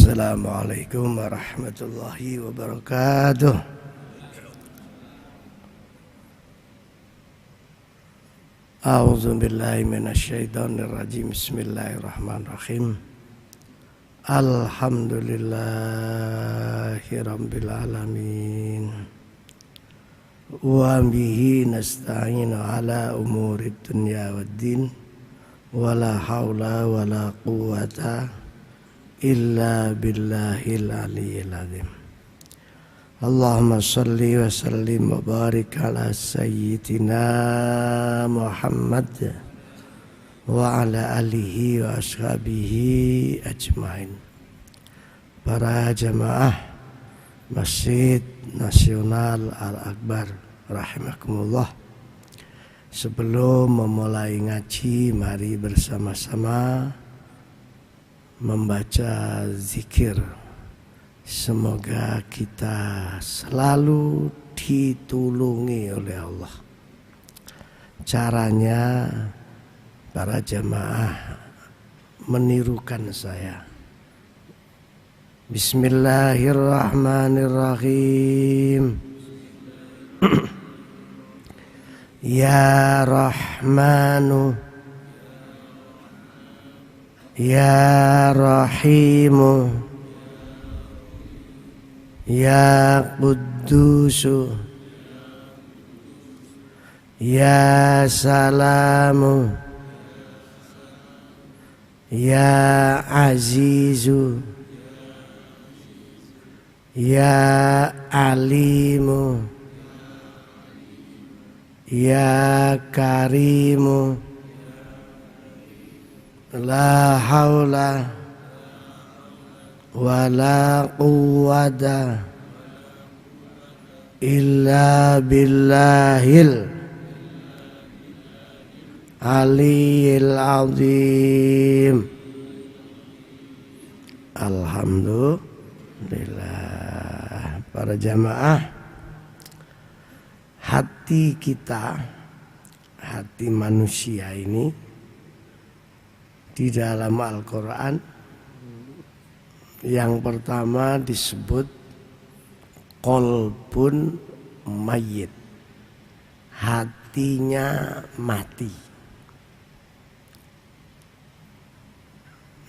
Assalamualaikum warahmatullahi wabarakatuh. A'udzu billahi minasyaitonir rajim. Bismillahirrahmanirrahim. Alhamdulillahi rabbil alamin. Wa bihi nasta'inu ala umurid dunya waddin. Wala haula wala quwwata illa billahil aliyyil azim. Allahumma salli wa sallim wa barik ala sayyidina Muhammad wa ala alihi wa ashabihi ajmain. Para jamaah Masjid Nasional Al-Akbar rahimakumullah. Sebelum memulai ngaji, mari bersama-sama membaca zikir. Semoga kita selalu ditulungi oleh Allah. Caranya para jamaah menirukan saya. Bismillahirrahmanirrahim. Ya Rahmanu Ya Rahimu Ya Quddusu Ya Salamu Ya Azizu Ya Alimu Ya Karimu La haula wa la quwwata illa billahil aliyyil azim. Alhamdulillah. Para jamaah, hati kita, hati manusia ini di dalam Al-Quran yang pertama disebut qalbun mayyit, hatinya mati.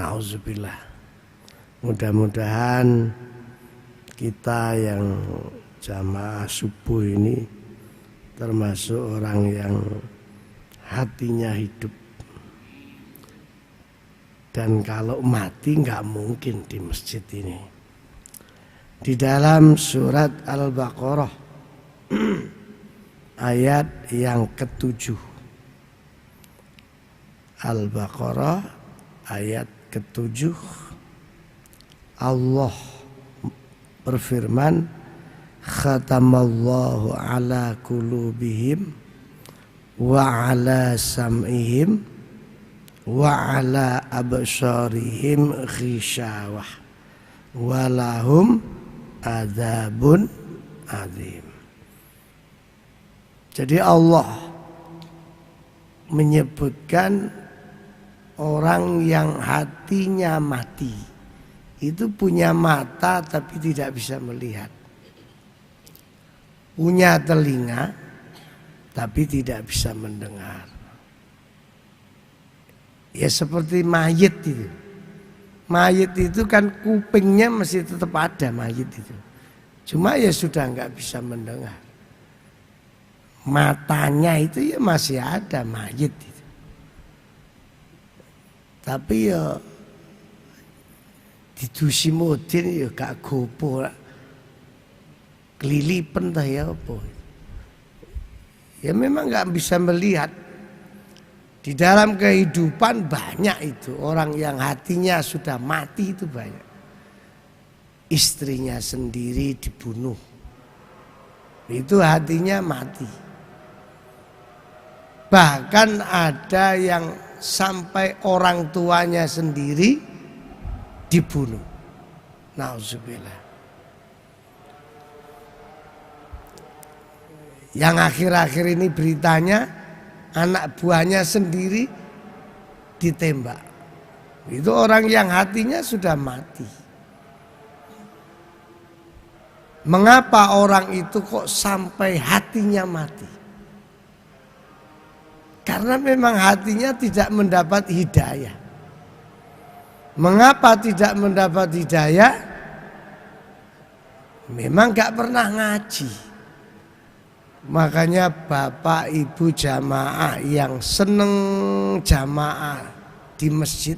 Nauzubillah. Mudah-mudahan kita yang jamaah subuh ini termasuk orang yang hatinya hidup. Dan kalau mati nggak mungkin di masjid ini. Di dalam surat Al-Baqarah ayat yang ke-7. Al-Baqarah ayat ke-7. Allah berfirman, khatamallahu ala qulubihim wa ala sam'ihim wa ala absarihim ghishawah walahum adzabun adzim. Jadi Allah menyebutkan orang yang hatinya mati itu punya mata tapi tidak bisa melihat, punya telinga tapi tidak bisa mendengar. Ya seperti mayit itu. Mayit itu kan kupingnya masih tetap ada mayit itu. Cuma ya sudah nggak bisa mendengar. Matanya itu ya masih ada mayit itu. Tapi ya didusi modin ya gak gopo. Kelilipan tah ya apa. Ya memang nggak bisa melihat. Di dalam kehidupan banyak itu orang yang hatinya sudah mati itu banyak. Istrinya sendiri dibunuh. Itu hatinya mati. Bahkan ada yang sampai orang tuanya sendiri dibunuh. Nauzubillah. Yang akhir-akhir ini beritanya anak buahnya sendiri ditembak. Itu orang yang hatinya sudah mati. Mengapa orang itu kok sampai hatinya mati? Karena memang hatinya tidak mendapat hidayah. Mengapa tidak mendapat hidayah? Memang gak pernah ngaji. Makanya bapak ibu jamaah yang seneng jamaah di masjid,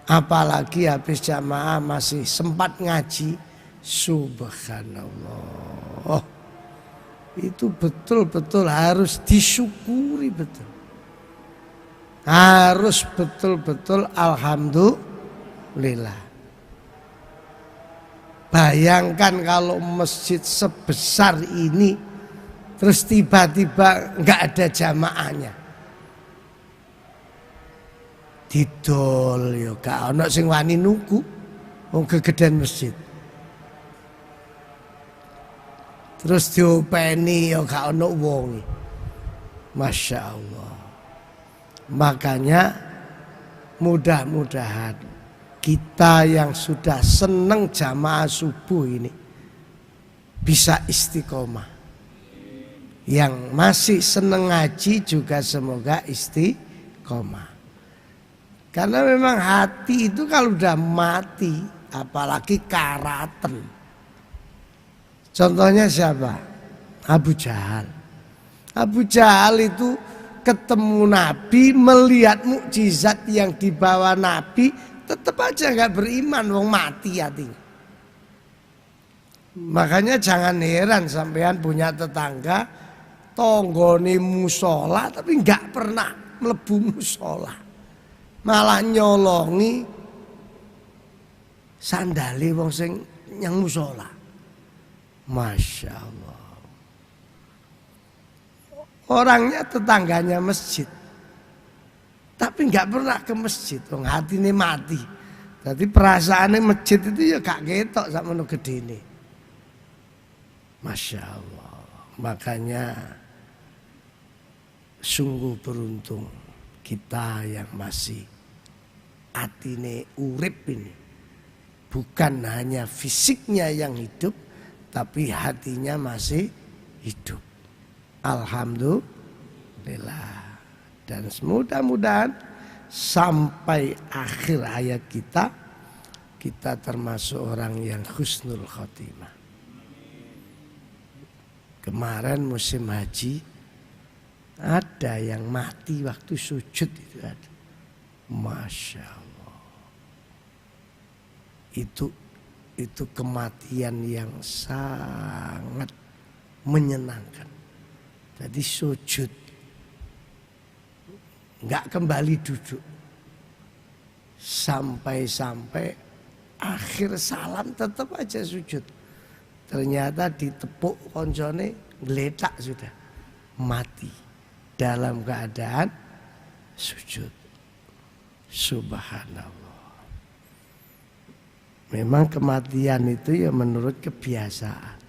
apalagi habis jamaah masih sempat ngaji, subhanallah, itu betul-betul harus disyukuri betul. Harus betul-betul alhamdulillah. Bayangkan kalau masjid sebesar ini terus tiba-tiba nggak ada jamaahnya. Didol ya gak ono sing wani nuku wong kegedean masjid. Terus diopeni ya gak ono wong. Masya Allah. Makanya mudah-mudahan kita yang sudah seneng jamaah subuh ini bisa istiqomah. Yang masih seneng ngaji juga semoga istiqomah. Karena memang hati itu kalau udah mati, apalagi karaten. Contohnya siapa? Abu Jahal. Abu Jahal itu ketemu Nabi, melihat mukjizat yang dibawa Nabi, tetap aja nggak beriman, wong mati hatinya. Makanya jangan heran sampean punya tetangga tonggone musola tapi nggak pernah mlebu musola, malah nyolongi sandali wong sing yang musola. Masya Allah. Orangnya tetangganya masjid, tapi nggak pernah ke masjid, wong hatine mati. Jadi perasaannya masjid itu ya gak ketok sakmono gedene. Masya Allah. Makanya sungguh beruntung kita yang masih atine urip ini. Bukan hanya fisiknya yang hidup, tapi hatinya masih hidup. Alhamdulillah. Dan mudah-mudahan sampai akhir hayat kita termasuk orang yang husnul khotimah. Kemarin musim haji ada yang mati waktu sujud itu ada. Masya Allah. Itu kematian yang sangat menyenangkan. Jadi sujud, nggak kembali duduk sampai akhir salam tetap aja sujud. Ternyata ditepuk koncone geletak sudah mati dalam keadaan sujud. Subhanallah. Memang kematian itu ya menurut kebiasaan.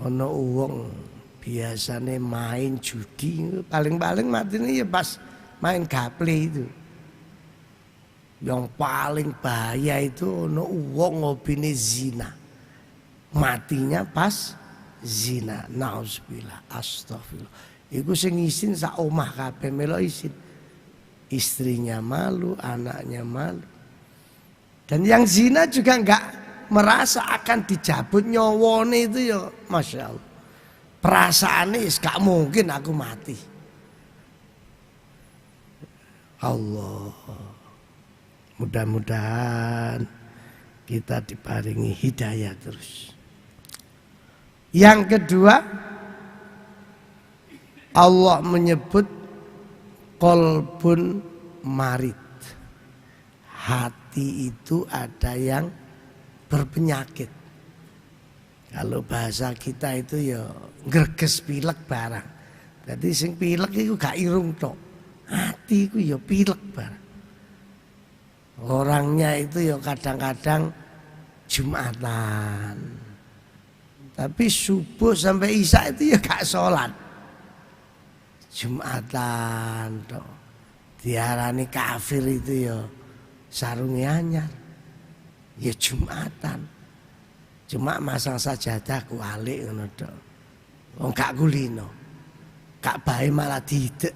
Ono wong biasanya main judi, paling-paling matinya ya pas main gaple itu. Yang paling bahaya itu ono wong ngobine zina. Matinya pas zina. Nauzubillah, astagfirullah. Iku sing isin sak omah kabeh melok isin. Istrinya malu, anaknya malu. Dan yang zina juga enggak merasa akan dicabut nyawone itu ya, Masya Allah. Perasaannya gak mungkin aku mati. Allah. Mudah-mudahan kita diparingi hidayah terus. Yang kedua, Allah menyebut qalbun marid. Hati itu ada yang berpenyakit. Kalau bahasa kita itu ya greges pilek barang. Jadi sing pilek itu gak irung tok. Hati itu ya pilek barang. Orangnya itu ya kadang-kadang Jumatan. Tapi subuh sampai Isya itu ya gak sholat. Jumatan tok. Diarani kafir itu ya sarungnya anyar. Ya Jumatan. Cuma masang sajadah kualik ngono tok. Wong gak kulino. Gak bae malah didek.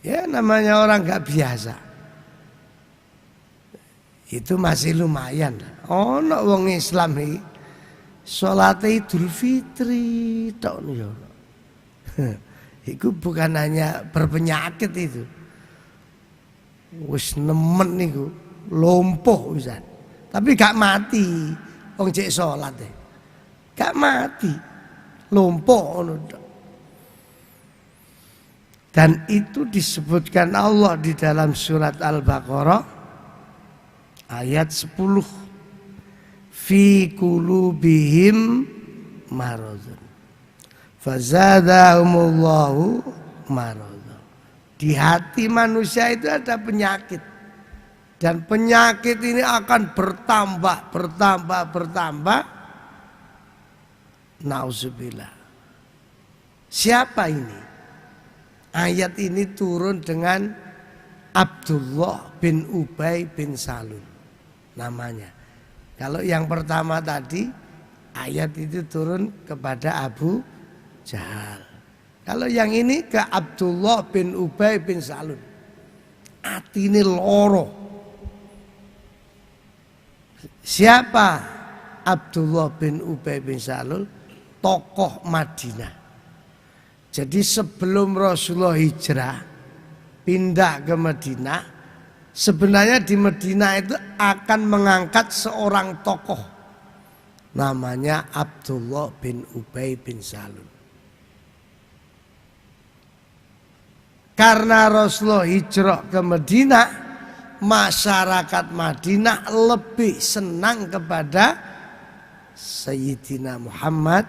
Ya namanya orang gak biasa. Itu masih lumayan. Ono wong Islam iki salat Idul Fitri tok yo. Itu bukan hanya berpenyakit itu. Wis nemen niku, lumpuh wisan. Tapi gak mati. Wong cek salat e. Gak mati. Lumpuh ngono tok. Dan itu disebutkan Allah di dalam surat Al-Baqarah ayat 10. Fi qulubihim maradun. Fazadahumullahu maradun. Di hati manusia itu ada penyakit. Dan penyakit ini akan bertambah. Nauzubillah. Siapa ini? Ayat ini turun dengan Abdullah bin Ubay bin Salul namanya. Kalau yang pertama tadi ayat itu turun kepada Abu Jahal. Kalau yang ini ke Abdullah bin Ubay bin Salul. Atine loro. Siapa Abdullah bin Ubay bin Salul? Tokoh Madinah. Jadi sebelum Rasulullah hijrah pindah ke Madinah, sebenarnya di Madinah itu akan mengangkat seorang tokoh namanya Abdullah bin Ubay bin Salul. Karena Rasulullah hijrah ke Madinah, masyarakat Madinah lebih senang kepada Sayyidina Muhammad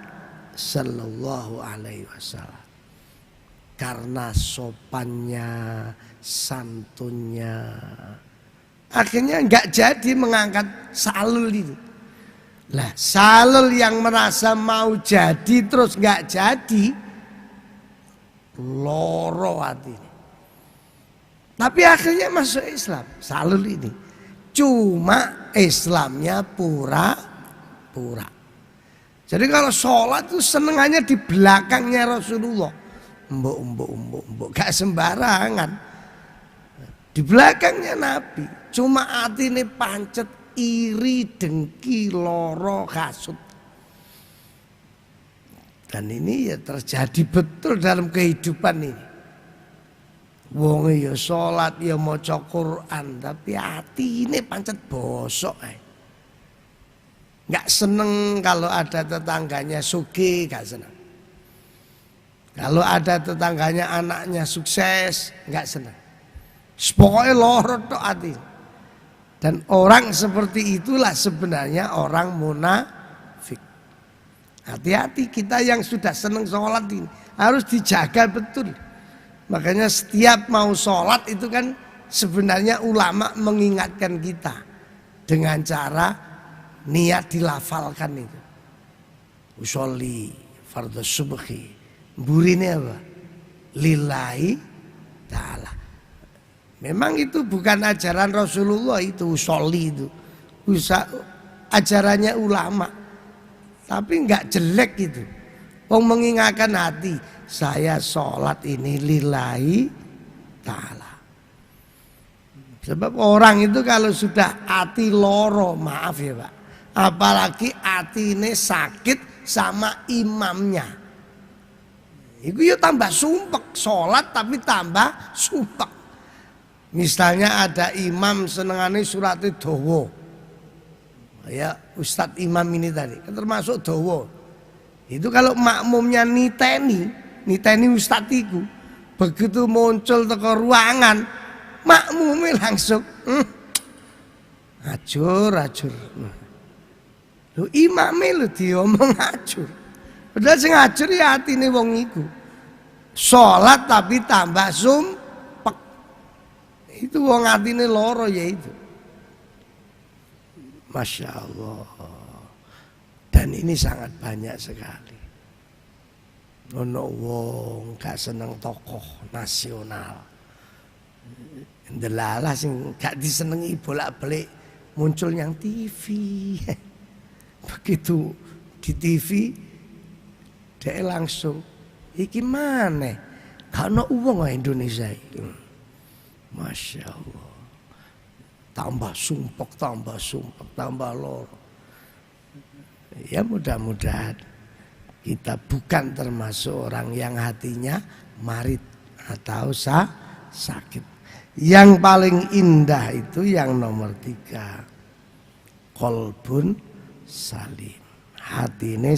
sallallahu alaihi wasallam. Karena sopannya, santunnya. Akhirnya nggak jadi mengangkat Salul itu. Lah Salul yang merasa mau jadi terus nggak jadi, loro hati. Tapi akhirnya masuk Islam Salul ini. Cuma Islamnya pura-pura. Jadi kalau sholat itu senengannya di belakangnya Rasulullah. Mbok, gak sembarangan. Di belakangnya Nabi. Cuma hati ini pancet, iri, dengki, loro, kasut. Dan ini ya terjadi betul dalam kehidupan ini. Wong ya sholat, ya maca Quran, tapi hati ini pancet bosok. Gak seneng kalau ada tetangganya sugih, gak seneng. Kalau ada tetangganya anaknya sukses, nggak senang. Pokoknya lorot tok hati. Dan orang seperti itulah sebenarnya orang munafik. Hati-hati kita yang sudah senang sholat ini harus dijaga betul. Makanya setiap mau sholat itu kan sebenarnya ulama mengingatkan kita dengan cara niat dilafalkan itu. Usolli fardhu subhi. Burine apa? Lillahi ta'ala. Memang itu bukan ajaran Rasulullah itu usolli itu. Ajarannya ulama. Tapi enggak jelek itu. Wong mengingatkan hati, saya sholat ini lillahi ta'ala. Sebab orang itu kalau sudah hati loro, maaf ya Pak. Apalagi hati ini sakit sama imamnya. Itu ya tambah sumpek, sholat tapi tambah sumpek. Misalnya ada imam senengane suratnya dawa. Ya Ustadz imam ini tadi termasuk dawa. Itu kalau makmumnya niteni Ustadz itu, begitu muncul teko ruangan, makmumnya langsung acur. Lu imamnya lu diomong acur. Padahal sing ngajur ya hatine wong iku. Salat tapi tambah sumpek. Itu wong hatine loro ya itu. Masya Allah. Dan ini sangat banyak sekali. Ono wong gak seneng tokoh nasional. Ndelalah sing gak disenengi bolak-balik muncul yang TV. Begitu di TV dia langsung iki maneh gak ono uang Indonesia iki. Masya Allah. Tambah sumpek, tambah loro. Ya mudah-mudahan kita bukan termasuk orang yang hatinya marit atau sakit. Yang paling indah itu yang nomor 3. Qalbun salim. Hati ini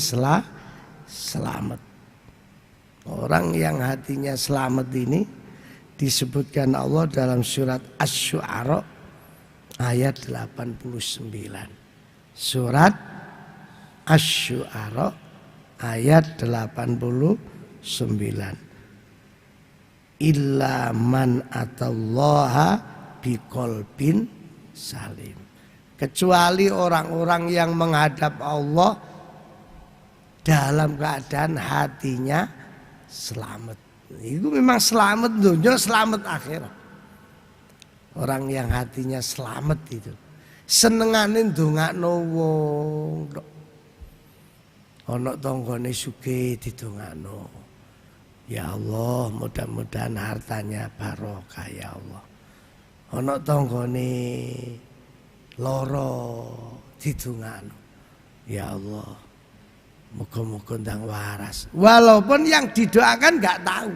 selamat. Orang yang hatinya selamat ini disebutkan Allah dalam surat Asy-Syu'ara ayat 89. Surat Asy-Syu'ara ayat 89. Illa man atallaha biqalbin salim. Kecuali orang-orang yang menghadap Allah dalam keadaan hatinya selamat. Itu memang selamat dunia, selamat akhirat. Orang yang hatinya selamat itu senengane ndongakno wong. Ana tanggane sugih didongakno. Ya Allah, mudah-mudahan hartanya barokah ya Allah. Ana tanggane lara didongakno. Ya Allah, muga-muga ndang waras. Walaupun yang didoakan nggak tahu.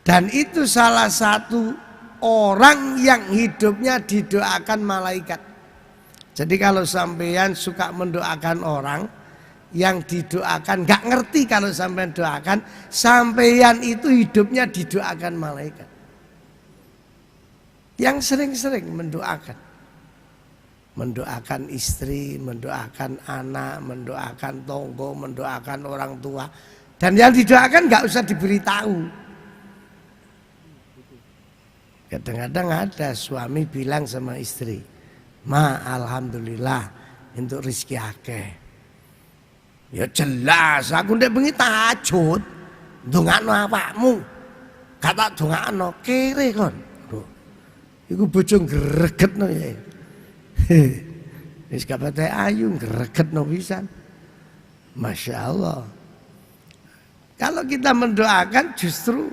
Dan itu salah satu orang yang hidupnya didoakan malaikat. Jadi kalau sampean suka mendoakan orang yang didoakan, nggak ngerti kalau sampean doakan, sampean itu hidupnya didoakan malaikat. Yang sering-sering mendoakan istri, mendoakan anak, mendoakan tonggo, mendoakan orang tua. Dan yang didoakan nggak usah diberitahu. Kadang-kadang ada suami bilang sama istri, "Ma, alhamdulillah untuk rezeki akeh." Ya jelas, aku ndek bengi tahajud, ndongakno awakmu. Kata ndongakno kere kon. Loh, iku bojo gregetno ya. Wis kabeh ayu gregetno pisan. Masya Allah. Kalau kita mendoakan justru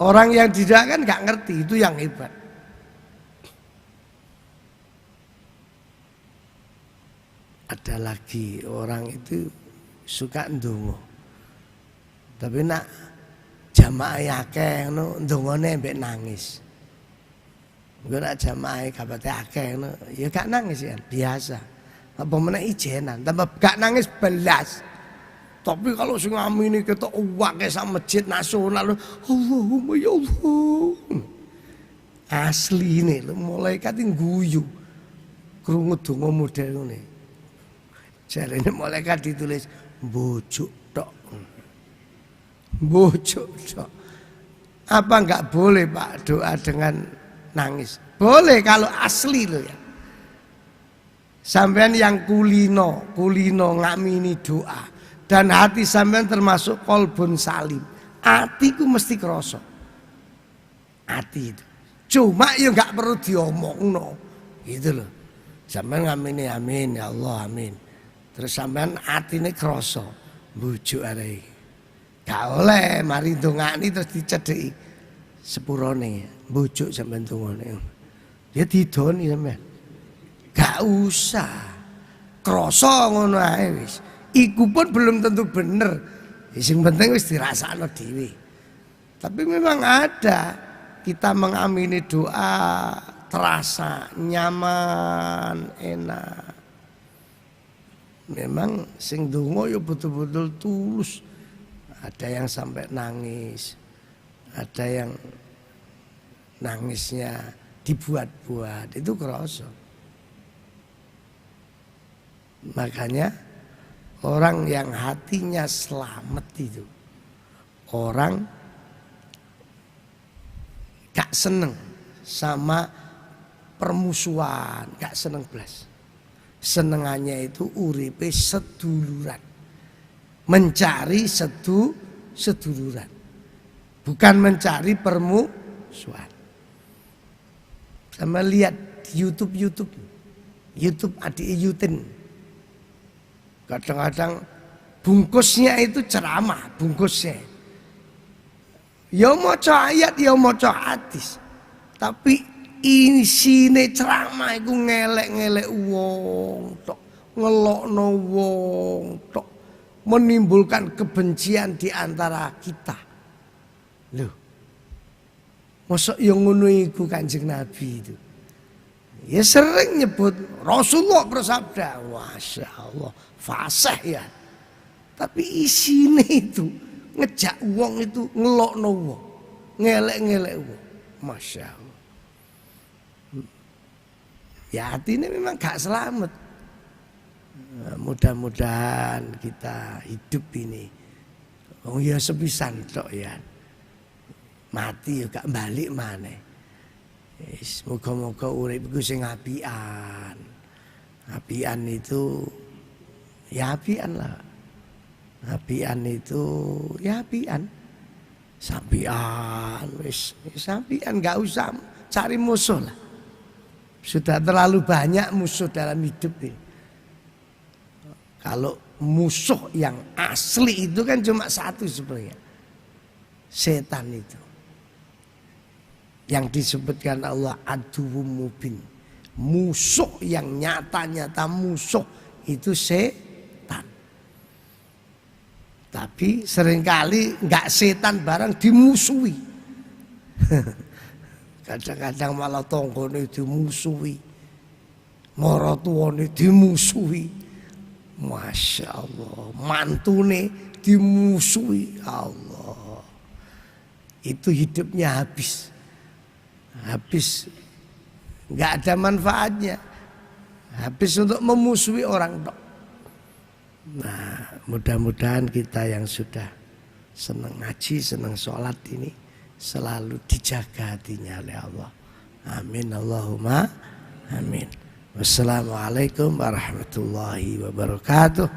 orang yang didoakan nggak ngerti, itu yang hebat. Ada lagi orang itu suka ndonga. Tapi nak jamaah akeh ngono ndongane mbek nangis. Gue nak jamaah kabeh akeh ngono ya gak nangis ya, biasa. Apa meneh ijenan, tambah gak nangis belas. Tapi kalau sing ngamini ketok uwake sak masjid nasional, Allahumma ya Allah. Asli ini lho, malaikat guyu. Krungu donga model ngene. Jarene malaikat ditulis bojo tok. Bojo tok. Apa enggak boleh Pak doa dengan nangis? Boleh kalau asli loh ya. Sampean yang kulino ngamini doa dan hati sampean termasuk qalbun salim. Hatiku mesti kroso. Hati itu. Cuma ya enggak perlu diomongno. Gitu loh. Sampean ngamini amin ya Allah amin. Terus sampean atine kroso, bujuk arek. Gak oleh mari ndongani terus dicedheki sepurone, bujuk sampean ndongane. Ya didoni sampean. Gak usah. Kroso ngono ae wis. Iku pun belum tentu bener. Sing penting wis dirasakno dhewe. Tapi memang ada kita mengamini doa terasa nyaman, enak. Memang sing donga ya betul-betul tulus. Ada yang sampai nangis. Ada yang nangisnya dibuat-buat. Itu kerasa. Makanya orang yang hatinya selamat itu orang gak seneng sama permusuhan, gak seneng belas. Senengannya itu uripe seduluran. Mencari seduluran. Bukan mencari permusuhan. Sama lihat YouTube adik Yutin. Kadang-kadang bungkusnya itu ceramah, bungkusnya. Ya maca ayat, ya maca hadis. Tapi isine ceramah iku ngelek-ngelek wong tok, ngelokno wong tok, menimbulkan kebencian di antara kita. Loh. Mosok yang ngono iku Kanjeng Nabi itu. Ya sering nyebut Rasulullah bersabda, Masya Allah, fasih ya. Tapi isine itu ngejak wong itu ngelokno wong, ngelek-ngelek wong. Masya Allah. Ya hatinya memang gak selamat. Mudah-mudahan kita hidup ini, oh ya sepisan tok ya. Mati ya gak balik maneh. Moga-moga urip iku sing apian. Apian itu ya apian lah. Apian itu ya apian. Sampian wis sampian gak usah cari musuh lah. Sudah terlalu banyak musuh dalam hidup ini. Kalau musuh yang asli itu kan cuma satu sebenarnya. Setan itu. Yang disebutkan Allah aduwwum mubin. Musuh yang nyata-nyata musuh itu setan. Tapi seringkali enggak setan barang dimusuhi. Kadang-kadang malah tonggone dimusuhi. Maratuwane dimusuhi. Masya Allah, mantune dimusuhi. Allah. Itu hidupnya habis. Habis, nggak ada manfaatnya. Habis untuk memusuhi orang tok. Nah, mudah-mudahan kita yang sudah senang ngaji, senang sholat ini selalu dijaga hatinya oleh Allah. Amin Allahumma amin. Wassalamualaikum warahmatullahi wabarakatuh.